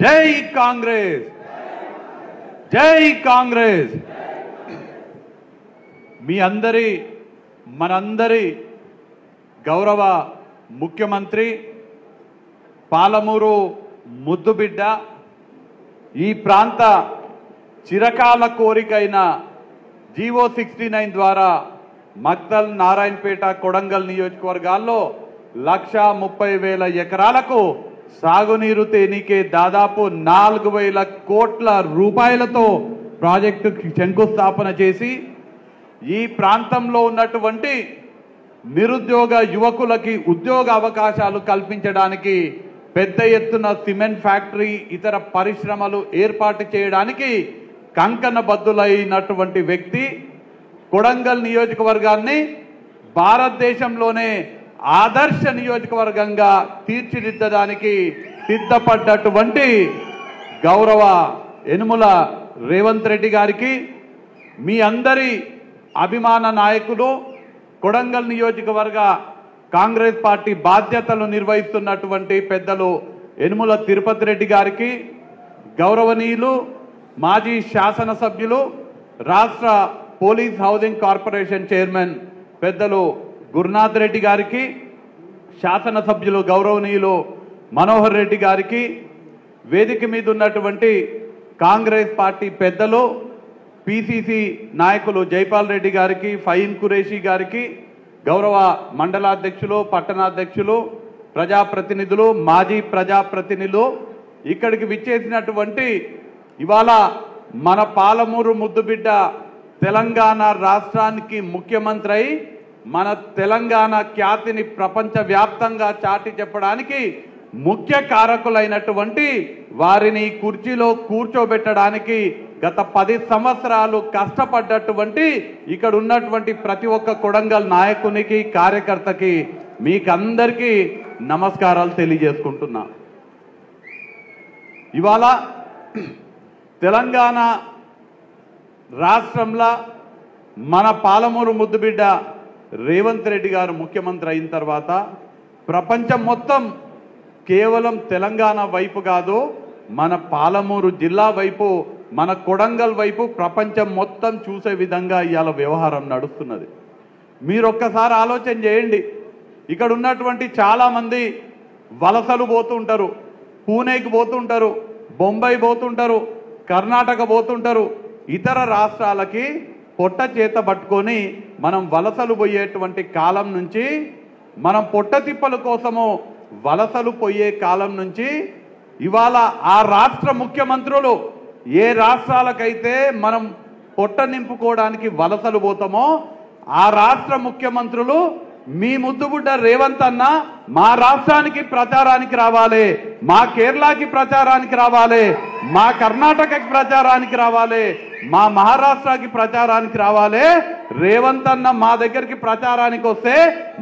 జై కాంగ్రెస్, జై కాంగ్రెస్. మీ అందరి మనందరి గౌరవ ముఖ్యమంత్రి, పాలమూరు ముద్దుబిడ్డ, ఈ ప్రాంత చిరకాల కోరికైన జీవో 69 ద్వారా మక్తల్, నారాయణపేట, కొడంగల్ నియోజకవర్గాల్లో 1,30,000 ఎకరాలకు సాగునీరు తేనీకే దాదాపు 4,000 కోట్ల రూపాయలతో ప్రాజెక్టు శంకుస్థాపన చేసి ఈ ప్రాంతంలో ఉన్నటువంటి నిరుద్యోగ యువకులకి ఉద్యోగ అవకాశాలు కల్పించడానికి పెద్ద ఎత్తున సిమెంట్ ఫ్యాక్టరీ, ఇతర పరిశ్రమలు ఏర్పాటు చేయడానికి కంకణబద్దులైనటువంటి వ్యక్తి. కొడంగల్ నియోజకవర్గాన్ని భారతదేశంలోనే ఆదర్శ నియోజకవర్గంగా తీర్చిదిద్దడానికి సిద్ధపడ్డటువంటి గౌరవ యనుమల రేవంత్ రెడ్డి గారికి, మీ అందరి అభిమాన నాయకులు, కొడంగల్ నియోజకవర్గ కాంగ్రెస్ పార్టీ బాధ్యతలు నిర్వహిస్తున్నటువంటి పెద్దలు యనుమల తిరుపతి రెడ్డి గారికి, గౌరవనీయులు మాజీ శాసనసభ్యులు, రాష్ట్ర పోలీస్ హౌసింగ్ కార్పొరేషన్ చైర్మన్ పెద్దలు గురునాథ్ రెడ్డి గారికి, శాసనసభ్యులు గౌరవనీయులు మనోహర్ రెడ్డి గారికి, వేదిక మీద ఉన్నటువంటి కాంగ్రెస్ పార్టీ పెద్దలు, పిసిసి నాయకులు జైపాల్ రెడ్డి గారికి, ఫహీం ఖురేషీ గారికి, గౌరవ మండలాధ్యక్షులు, పట్టణాధ్యక్షులు, ప్రజాప్రతినిధులు, మాజీ ప్రజాప్రతినిధులు, ఇక్కడికి విచ్చేసినటువంటి ఇవాళ మన పాలమూరు ముద్దుబిడ్డ తెలంగాణ రాష్ట్రానికి ముఖ్యమంత్రి అయి మన తెలంగాణ ఖ్యాతిని ప్రపంచవ్యాప్తంగా చాటి చెప్పడానికి ముఖ్య కారకులైనటువంటి వారిని కుర్చీలో కూర్చోబెట్టడానికి గత 10 సంవత్సరాలు కష్టపడ్డటువంటి ఇక్కడ ఉన్నటువంటి ప్రతి ఒక్క కొడంగల్ నాయకునికి, కార్యకర్తకి మీకందరికీ నమస్కారాలు తెలియజేసుకుంటున్నా. ఇవాళ తెలంగాణ రాష్ట్రంలో మన పాలమూరు ముద్దుబిడ్డ రేవంత్ రెడ్డి గారు ముఖ్యమంత్రి అయిన తర్వాత ప్రపంచం మొత్తం కేవలం తెలంగాణ వైపు కాదు, మన పాలమూరు జిల్లా వైపు, మన కొడంగల్ వైపు ప్రపంచం మొత్తం చూసే విధంగా ఇవాళ వ్యవహారం నడుస్తున్నది. మీరు ఒక్కసారి ఆలోచన చేయండి. ఇక్కడ ఉన్నటువంటి చాలామంది వలసలు పోతుంటారు, పూణేకి పోతుంటారు, బొంబాయి పోతుంటారు, కర్ణాటక పోతుంటారు, ఇతర రాష్ట్రాలకి పొట్ట చేత పట్టుకొని మనం వలసలు పోయేటువంటి కాలం నుంచి, మనం పొట్ట తిప్పల కోసము వలసలు పోయే కాలం నుంచి ఇవాళ ఆ రాష్ట్ర ముఖ్యమంత్రులు ఏ రాష్ట్రాలకైతే మనం పొట్ట నింపుకోవడానికి వలసలు పోతామో ఆ రాష్ట్ర ముఖ్యమంత్రులు మీ ముద్దుబిడ్డ రేవంత్ అన్న మా రాష్ట్రానికి ప్రచారానికి రావాలి, మా కేరళకి ప్రచారానికి రావాలి, మా కర్ణాటకకి ప్రచారానికి రావాలి, మా మహారాష్ట్రకి ప్రచారానికి రావాలి. రేవంత్ అన్న మా దగ్గరికి ప్రచారానికి వస్తే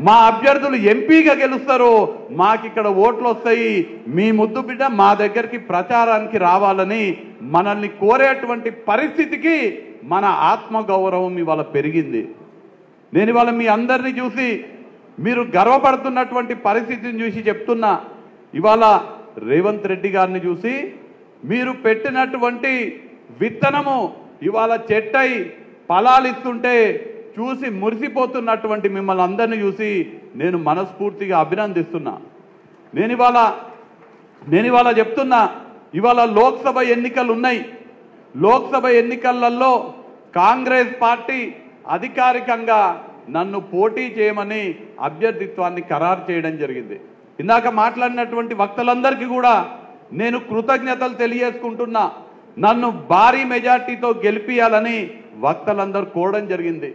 మా అభ్యర్థులు ఎంపీగా గెలుస్తారు, మాకిక్కడ ఓట్లు వస్తాయి, మీ ముద్దుబిడ్డ మా దగ్గరికి ప్రచారానికి రావాలని మనల్ని కోరేటువంటి పరిస్థితికి మన ఆత్మగౌరవం ఇవాళ పెరిగింది. నేను ఇవాళ మీ అందరినీ చూసి మీరు గర్వపడుతున్నటువంటి పరిస్థితిని చూసి చెప్తున్నా. ఇవాళ రేవంత్ రెడ్డి గారిని చూసి మీరు పెట్టినటువంటి విత్తనము ఇవాళ చెట్టై ఫలాలిస్తుంటే చూసి మురిసిపోతున్నటువంటి మిమ్మల్ని అందరినీ చూసి నేను మనస్ఫూర్తిగా అభినందిస్తున్నా. నేను ఇవాళ చెప్తున్నా, ఇవాళ లోక్సభ ఎన్నికలు ఉన్నాయి. లోక్సభ ఎన్నికలలో కాంగ్రెస్ పార్టీ అధికారికంగా నన్ను పోటీ చేయమని అభ్యర్థిత్వాన్ని ఖరారు చేయడం జరిగింది. ఇందాక మాట్లాడినటువంటి వక్తలందరికీ కూడా నేను కృతజ్ఞతలు తెలియజేసుకుంటున్నా. నన్ను భారీ మెజార్టీతో గెలిపియాలని వక్తలందరూ కోరడం జరిగింది.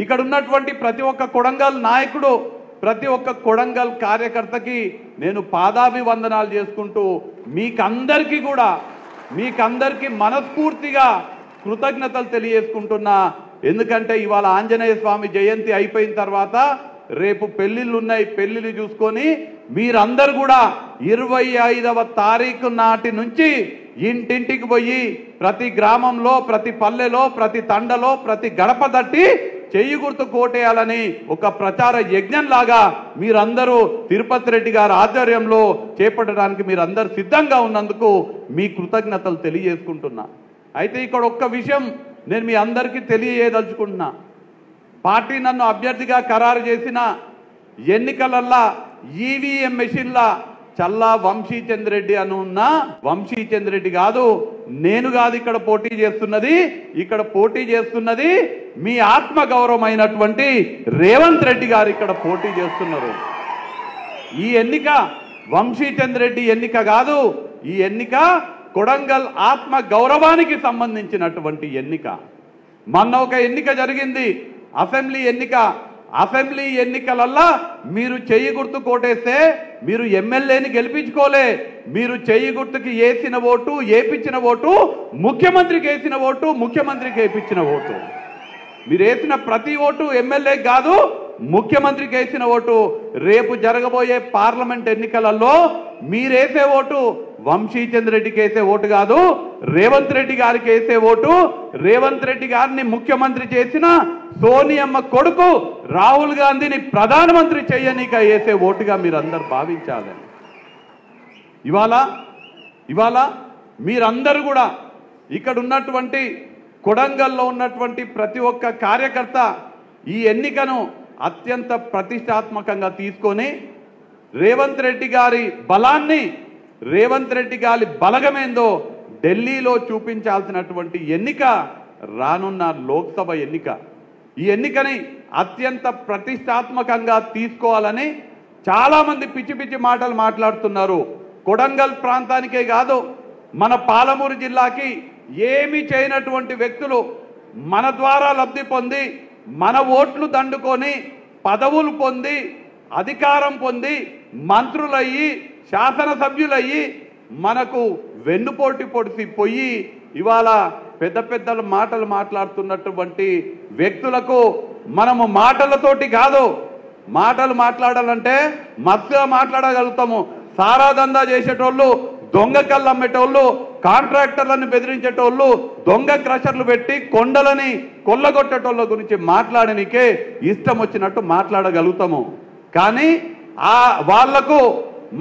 ఇక్కడ ఉన్నటువంటి ప్రతి ఒక్క కొడంగల్ నాయకుడు, ప్రతి ఒక్క కొడంగల్ కార్యకర్తకి నేను పాదాభివందనాలు చేసుకుంటూ మీకందరికీ మనస్ఫూర్తిగా కృతజ్ఞతలు తెలియజేసుకుంటున్నా. ఎందుకంటే ఇవాళ ఆంజనేయ స్వామి జయంతి అయిపోయిన తర్వాత రేపు పెళ్లిళ్ళు ఉన్నాయి. పెళ్లిళ్ళు చూసుకొని మీరందరూ కూడా 25వ తారీఖు నాటి నుంచి ఇంటింటికి పోయి ప్రతి గ్రామంలో, ప్రతి పల్లెలో, ప్రతి తండలో, ప్రతి గడప తట్టి చెయ్యి గుర్తు కోటేయాలని ఒక ప్రచార యజ్ఞంలాగా మీరందరూ తిరుపతి రెడ్డి గారి ఆధ్వర్యంలో చేపట్టడానికి మీరందరూ సిద్ధంగా ఉన్నందుకు మీ కృతజ్ఞతలు తెలియజేసుకుంటున్నా. అయితే ఇక్కడ ఒక్క విషయం నేను మీ అందరికీ తెలియజేయదలుచుకుంటున్నా. పార్టీ నన్ను అభ్యర్థిగా ఖరారు చేసిన ఎన్నికలల్లా ఈవీఎం మెషిన్ల చల్లా వంశీచంద్రెడ్డి అని ఉన్న వంశీచంద్రెడ్డి కాదు, నేను కాదు ఇక్కడ పోటీ చేస్తున్నది. ఇక్కడ పోటీ చేస్తున్నది మీ ఆత్మగౌరవమైనటువంటి రేవంత్ రెడ్డి గారు ఇక్కడ పోటీ చేస్తున్నారు. ఈ ఎన్నిక వంశీచంద్రెడ్డి ఎన్నిక కాదు, ఈ ఎన్నిక కొడంగల్ ఆత్మ గౌరవానికి సంబంధించినటువంటి ఎన్నిక. మొన్న ఒక ఎన్నిక జరిగింది, అసెంబ్లీ ఎన్నిక. అసెంబ్లీ ఎన్నికలల్లా మీరు చెయ్యి గుర్తు కోటేస్తే మీరు ఎమ్మెల్యేని గెలిపించుకోలే. మీరు చెయ్యి గుర్తుకి వేసిన ఓటు, ఏపించిన ఓటు, ముఖ్యమంత్రికి వేసిన ఓటు, ముఖ్యమంత్రికి వేపించిన ఓటు. మీరు వేసిన ప్రతి ఓటు ఎమ్మెల్యేకి కాదు, ముఖ్యమంత్రికి వేసిన ఓటు. రేపు జరగబోయే పార్లమెంట్ ఎన్నికలలో మీరేసే ఓటు వంశీచంద్రెడ్డికి వేసే ఓటు కాదు, రేవంత్ రెడ్డి గారికి వేసే ఓటు. రేవంత్ రెడ్డి గారిని ముఖ్యమంత్రి చేసిన సోనియమ్మ కొడుకు రాహుల్ గాంధీని ప్రధానమంత్రి చేయనీక వేసే ఓటుగా మీరందరూ భావించాలి. ఇవాళ మీరందరూ కూడా ఇక్కడ ఉన్నటువంటి కొడంగల్లో ఉన్నటువంటి ప్రతి ఒక్క కార్యకర్త ఈ ఎన్నికను అత్యంత ప్రతిష్టాత్మకంగా తీసుకొని రేవంత్ రెడ్డి గారి బలాన్ని, రేవంత్ రెడ్డి గారి బలగమేందో ఢిల్లీలో చూపించాల్సినటువంటి ఎన్నిక రానున్న లోక్సభ ఎన్నిక. ఈ ఎన్నికని అత్యంత ప్రతిష్టాత్మకంగా తీసుకోవాలని చాలామంది పిచ్చి పిచ్చి మాటలు మాట్లాడుతున్నారు. కొడంగల్ ప్రాంతానికే కాదు, మన పాలమూరు జిల్లాకి ఏమీ చేయనటువంటి వ్యక్తులు మన ద్వారా లబ్ధి పొంది, మన ఓట్లు దండుకొని, పదవులు పొంది, అధికారం పొంది, మంత్రులయ్యి, శాసనసభ్యులయ్యి మనకు వెన్నుపోటు పొడిసి పోయి ఇవాళ పెద్ద పెద్ద మాటలు మాట్లాడుతున్నటువంటి వ్యక్తులకు మనము మాటలతోటి కాదు, మాటలు మాట్లాడాలంటే మస్తుగా మాట్లాడగలుగుతాము. సారా దందా చేసేటోళ్ళు, దొంగ కళ్ళు అమ్మేటోళ్ళు, కాంట్రాక్టర్లను బెదిరించేటోళ్ళు, దొంగ క్రషర్లు పెట్టి కొండలని కొల్లగొట్టేటోళ్ళ గురించి మాట్లాడనికే ఇష్టం వచ్చినట్టు మాట్లాడగలుగుతాము. కానీ వాళ్లకు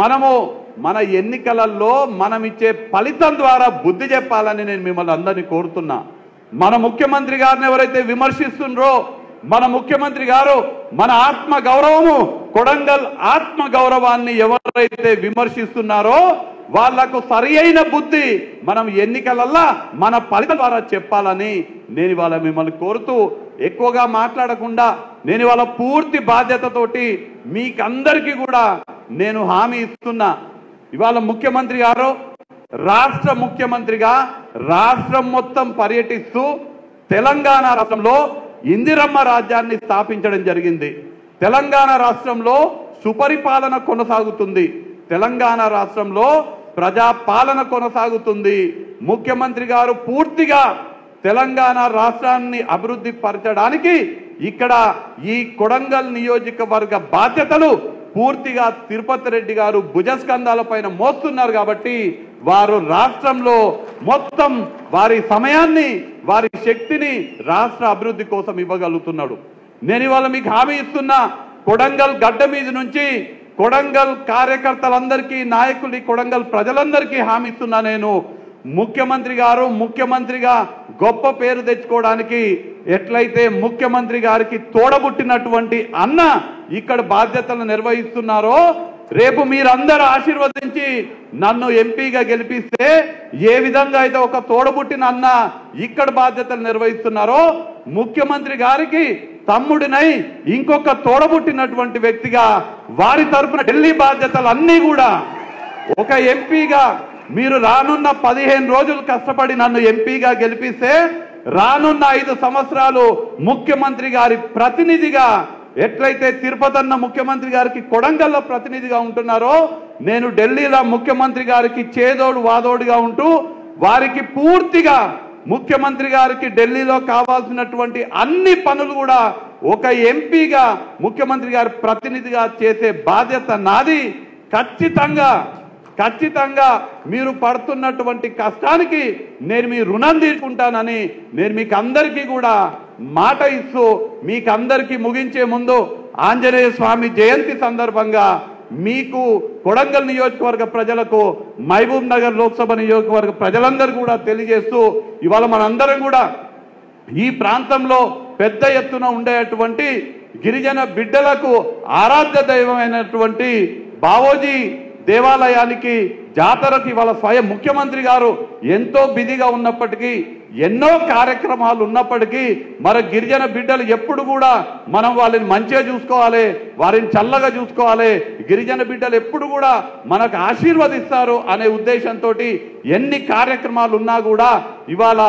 మనము మన ఎన్నికలలో మనం ఇచ్చే ఫలితం ద్వారా బుద్ధి చెప్పాలని నేను మిమ్మల్ని అందరినీ కోరుతున్నా. మన ముఖ్యమంత్రి గారిని ఎవరైతే విమర్శిస్తున్నారో, మన ముఖ్యమంత్రి గారు మన ఆత్మ గౌరవము, కొడంగల్ ఆత్మ గౌరవాన్ని ఎవరైతే విమర్శిస్తున్నారో వాళ్లకు సరి అయిన బుద్ధి మనం ఎన్నికలల్లా మన ఫలితం ద్వారా చెప్పాలని నేను ఇవాళ మిమ్మల్ని కోరుతూ, ఎక్కువగా మాట్లాడకుండా నేను ఇవాళ పూర్తి బాధ్యతతోటి మీకందరికీ కూడా నేను హామీ ఇస్తున్నా. ఇవాళ ముఖ్యమంత్రి గారు రాష్ట్ర ముఖ్యమంత్రిగా రాష్ట్రం మొత్తం పర్యటిస్తూ తెలంగాణ రాష్ట్రంలో ఇందిరమ్మ రాజ్యాన్ని స్థాపించడం జరిగింది. తెలంగాణ రాష్ట్రంలో సుపరిపాలన కొనసాగుతుంది. తెలంగాణ రాష్ట్రంలో ప్రజాపాలన కొనసాగుతుంది. ముఖ్యమంత్రి గారు పూర్తిగా తెలంగాణ రాష్ట్రాన్ని అభివృద్ధి పరచడానికి ఇక్కడ ఈ కొడంగల్ నియోజకవర్గ బాధ్యతలు పూర్తిగా తిరుపతి రెడ్డి గారు భుజస్కంధాల పైన మోస్తున్నారు. కాబట్టి వారు రాష్ట్రంలో మొత్తం వారి సమయాన్ని, వారి శక్తిని రాష్ట్ర అభివృద్ధి కోసం ఇవ్వగలుగుతున్నాడు. నేను ఇవాళ మీకు హామీ ఇస్తున్నా, కొడంగల్ గడ్డ మీద నుంచి కొడంగల్ కార్యకర్తలందరికీ, నాయకులు, కొడంగల్ ప్రజలందరికీ హామీ ఇస్తున్నా. నేను ముఖ్యమంత్రి గారు ముఖ్యమంత్రిగా గొప్ప పేరు తెచ్చుకోవడానికి ఎట్లయితే ముఖ్యమంత్రి గారికి తోడబుట్టినటువంటి అన్న ఇక్కడ బాధ్యతలు నిర్వహిస్తున్నారో, రేపు మీరందరూ ఆశీర్వదించి నన్ను ఎంపీగా గెలిపిస్తే ఏ విధంగా అయితే ఒక తోడబుట్టిన అన్న ఇక్కడ బాధ్యతలు నిర్వహిస్తున్నారో, ముఖ్యమంత్రి గారికి తమ్ముడినై ఇంకొక తోడబుట్టినటువంటి వ్యక్తిగా వారి తరఫున ఢిల్లీ బాధ్యతలు అన్నీ కూడా ఒక ఎంపీగా మీరు రానున్న 15 రోజులు కష్టపడి నన్ను ఎంపీగా గెలిపిస్తే రానున్న 5 సంవత్సరాలు ముఖ్యమంత్రి గారి ప్రతినిధిగా, ఎట్లయితే తిరుపతన్న ముఖ్యమంత్రి గారికి కొడంగల్లో ప్రతినిధిగా ఉంటున్నారో, నేను ఢిల్లీలో ముఖ్యమంత్రి గారికి చేదోడు వాదోడుగా ఉంటూ వారికి పూర్తిగా ముఖ్యమంత్రి గారికి ఢిల్లీలో కావాల్సినటువంటి అన్ని పనులు కూడా ఒక ఎంపీగా ముఖ్యమంత్రి గారి ప్రతినిధిగా చేసే బాధ్యత నాది. ఖచ్చితంగా మీరు పడుతున్నటువంటి కష్టానికి నేను మీ రుణం తీర్చుకుంటానని నేను మీకు అందరికీ కూడా మాట ఇస్తూ మీకందరికీ ముగించే ముందు ఆంజనేయ స్వామి జయంతి సందర్భంగా మీకు కొడంగల్ నియోజకవర్గ ప్రజలకు మహబూబ్ నగర్ లోక్సభ నియోజకవర్గ ప్రజలందరూ కూడా తెలియజేస్తూ ఇవాళ మనందరం కూడా ఈ ప్రాంతంలో పెద్ద ఎత్తున ఉండేటువంటి గిరిజన బిడ్డలకు ఆరాధ్య దైవమైనటువంటి బావోజీ దేవాలయానికి జాతరకి ఇవాళ స్వయం ముఖ్యమంత్రి గారు ఎంతో బిజీగా ఉన్నప్పటికీ ఎన్నో కార్యక్రమాలు ఉన్నప్పటికీ మరి గిరిజన బిడ్డలు ఎప్పుడు కూడా మనం వాళ్ళని మంచిగా చూసుకోవాలి, వారిని చల్లగా చూసుకోవాలి, గిరిజన బిడ్డలు ఎప్పుడు కూడా మనకు ఆశీర్వదిస్తారు అనే ఉద్దేశంతో ఎన్ని కార్యక్రమాలు ఉన్నా కూడా ఇవాళ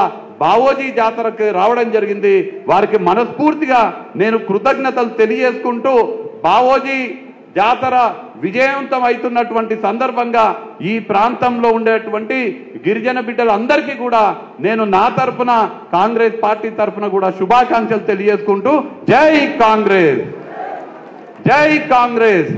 బావోజీ జాతరకు రావడం జరిగింది. వారికి మనస్ఫూర్తిగా నేను కృతజ్ఞతలు తెలియజేసుకుంటూ బావోజీ జాతర విజయవంతం అవుతున్నటువంటి సందర్భంగా ఈ ప్రాంతంలో ఉండేటువంటి గిరిజన బిడ్డలందరికీ కూడా నేను నా తరఫున కాంగ్రెస్ పార్టీ తరఫున కూడా శుభాకాంక్షలు తెలియజేసుకుంటూ జై కాంగ్రెస్, జై కాంగ్రెస్.